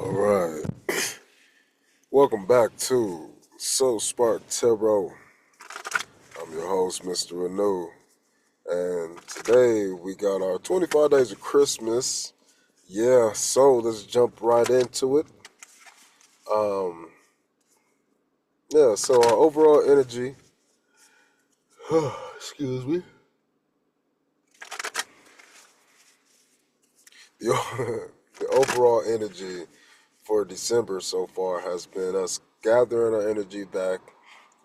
All right. Welcome back to So Spark Tarot. I'm your host, Mr. Renew. And today we got our 25 days of Christmas. Yeah, so let's jump right into it. Um, so our overall energy, excuse me, the, the overall energy for December so far has been us gathering our energy back,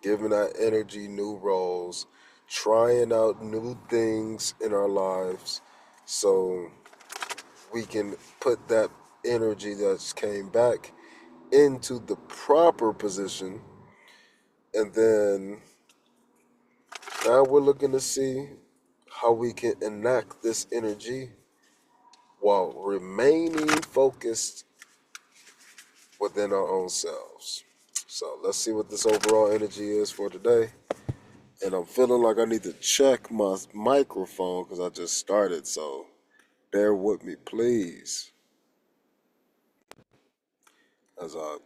giving that energy new roles, trying out new things in our lives so we can put that energy that's came back into the proper position. And then now we're looking to see how we can enact this energy while remaining focused within our own selves. So let's see what this overall energy is for today. And I'm feeling like I need to check my microphone because I just started. So bear with me, please. As I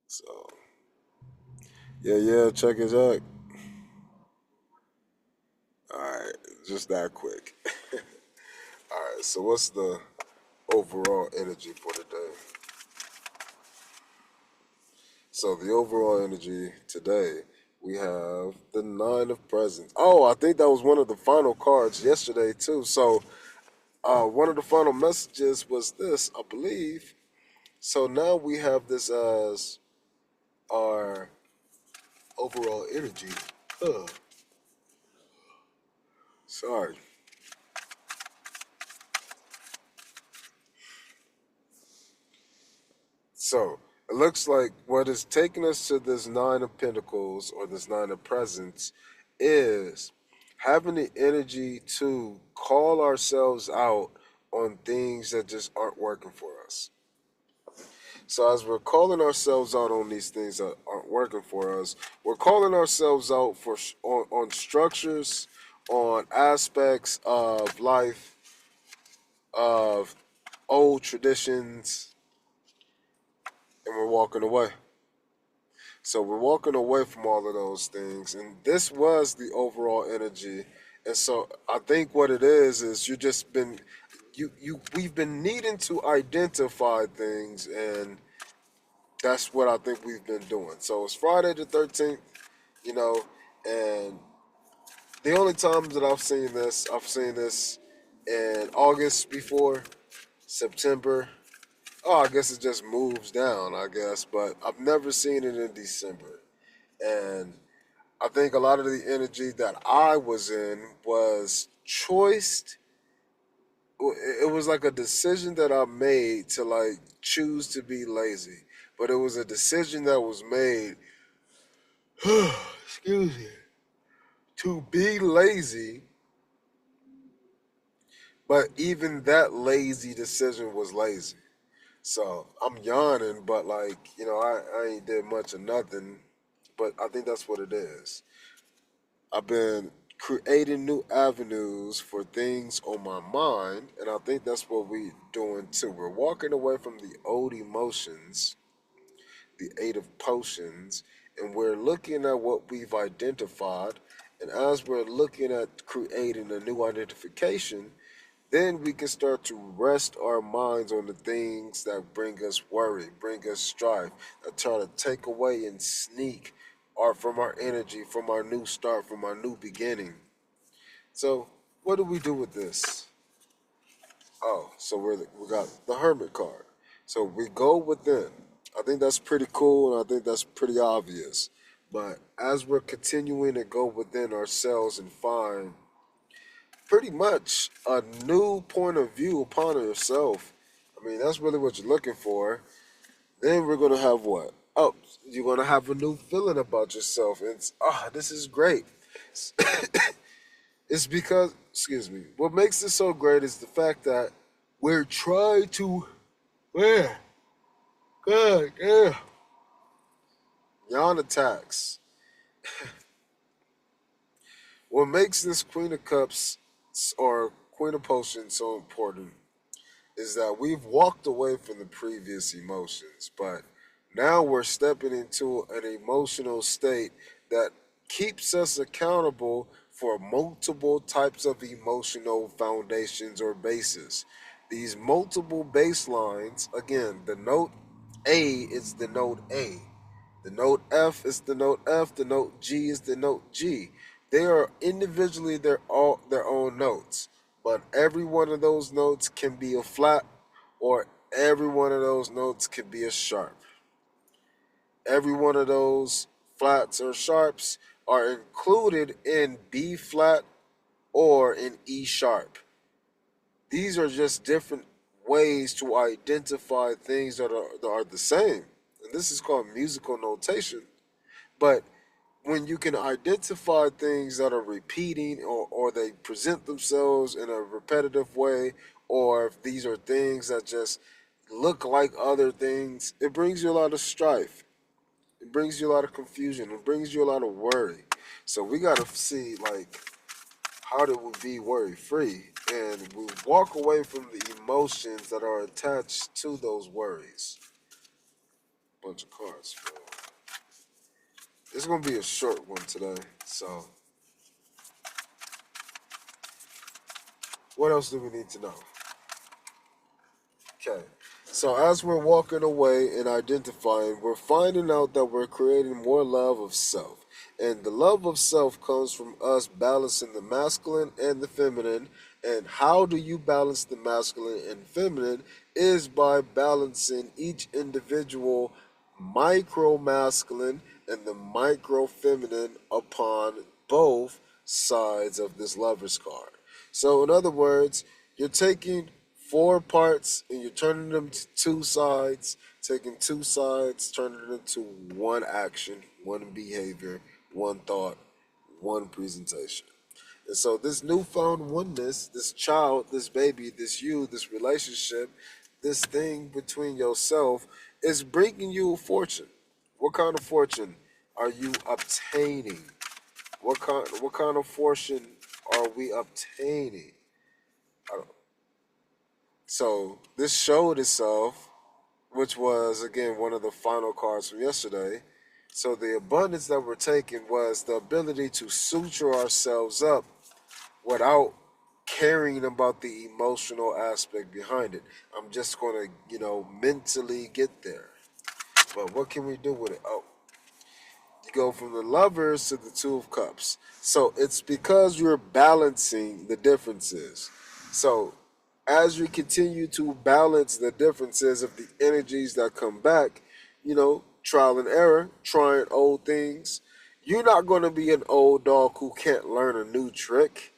so check his out. All right, just that quick. All right, so what's the overall energy for today? So the overall energy today, we have the Nine of Presents. Oh, I think that was one of the final cards yesterday too. So one of the final messages was this, I believe. So now we have this as our overall energy. Ugh, sorry. So it looks like what is taking us to this Nine of Pentacles or this Nine of Presents is having the energy to call ourselves out on things that just aren't working for us. So as we're calling ourselves out on these things that aren't working for us, we're calling ourselves out for on structures, on aspects of life, of old traditions, and we're walking away. So we're walking away from all of those things, and this was the overall energy. And so I think what it is you just been we've been needing to identify things, and that's what I think we've been doing. So it's Friday the 13th, you know, and the only times that I've seen this in August before, September. Oh, I guess it just moves down, I guess, but I've never seen it in December. And I think a lot of the energy that I was in was choiced. It was like a decision that I made to like choose to be lazy, but it was a decision that was made. Excuse me. To be lazy, but even that lazy decision was lazy. So I'm yawning, but like I ain't did much of nothing. But I think that's what it is. I've been creating new avenues for things on my mind, and I think that's what we're doing too. We're walking away from the old emotions, the Eight of Potions, and we're looking at what we've identified. And as we're looking at creating a new identification, then we can start to rest our minds on the things that bring us worry, bring us strife, that try to take away and sneak from our energy, from our new start, from our new beginning. So, what do we do with this? Oh, so we got the Hermit card. So we go within. I think that's pretty cool, and I think that's pretty obvious. But as we're continuing to go within ourselves and find pretty much a new point of view upon yourself. I mean, that's really what you're looking for. Then we're gonna have what? Oh, you're gonna have a new feeling about yourself. It's this is great. It's because, excuse me, what makes this so great is the fact that we're trying to, yeah, good, yeah, yawn attacks. What makes this Queen of Cups or Queen of Potions so important is that we've walked away from the previous emotions, but now we're stepping into an emotional state that keeps us accountable for multiple types of emotional foundations or bases. These multiple baselines, again, the note A is the note A. The note F is the note F. The note G is the note G. They are individually their own notes, but every one of those notes can be a flat, or every one of those notes can be a sharp. Every one of those flats or sharps are included in B flat or in E sharp. These are just different ways to identify things that are the same. And this is called musical notation. But when you can identify things that are repeating, or they present themselves in a repetitive way, or if these are things that just look like other things, it brings you a lot of strife. It brings you a lot of confusion. It brings you a lot of worry. So we got to see, like, how do we be worry free? And we walk away from the emotions that are attached to those worries. Bunch of cards. It's going to be a short one today. So, what else do we need to know? Okay. So as we're walking away and identifying, we're finding out that we're creating more love of self. And the love of self comes from us balancing the masculine and the feminine. And how do you balance the masculine and feminine is by balancing each individual micro masculine and the micro feminine upon both sides of this lover's card. So in other words, you're taking four parts and you're turning them to two sides, taking two sides, turning it into one action, one behavior, one thought, one presentation. And so this newfound oneness, this child, this baby, this you, this relationship, this thing between yourself is bringing you a fortune. What kind of fortune are you obtaining? What kind of fortune are we obtaining? So this showed itself, which was again one of the final cards from yesterday. So the abundance that we're taking was the ability to suture ourselves up without caring about the emotional aspect behind it. I'm just gonna, mentally get there. But what can we do with it? Oh, you go from the lovers to the two of cups. So it's because you're balancing the differences. So as you continue to balance the differences of the energies that come back, trial and error, trying old things, you're not going to be an old dog who can't learn a new trick.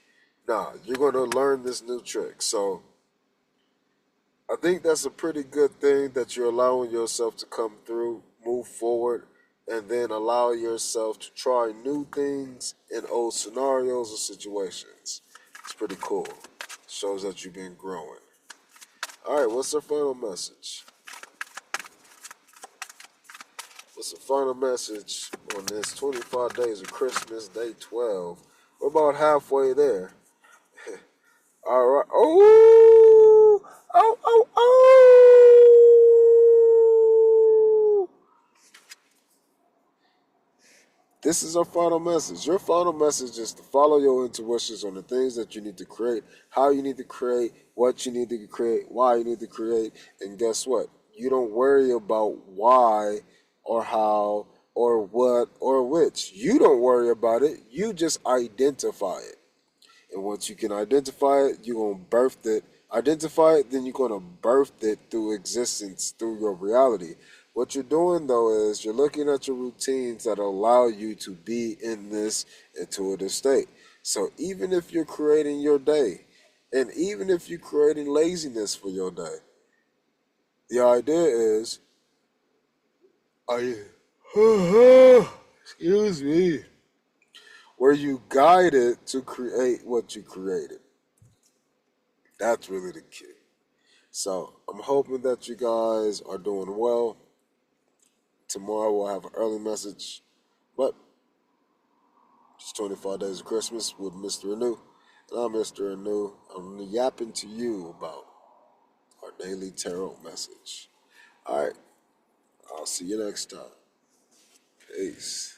Nah, you're going to learn this new trick. So I think that's a pretty good thing that you're allowing yourself to come through, move forward, and then allow yourself to try new things in old scenarios or situations. It's pretty cool. Shows that you've been growing. All right, what's our final message? What's the final message on this 25 days of Christmas, day 12? We're about halfway there. All right. Oh, oh, oh, oh. This is our final message. Your final message is to follow your intuitions on the things that you need to create, how you need to create, what you need to create, why you need to create. And guess what? You don't worry about why or how or what or which. You don't worry about it. You just identify it. And once you can identify it, you're going to birth it. Identify it, then you're going to birth it through existence, through your reality. What you're doing, though, is you're looking at your routines that allow you to be in this intuitive state. So even if you're creating your day, and even if you're creating laziness for your day, the idea is, are you, excuse me, where you guide it to create what you created. That's really the key. So I'm hoping that you guys are doing well. Tomorrow we'll have an early message, but it's 25 days of Christmas with Mr. Anu. And I'm Mr. Anu. I'm yapping to you about our daily tarot message. All right, I'll see you next time. Peace.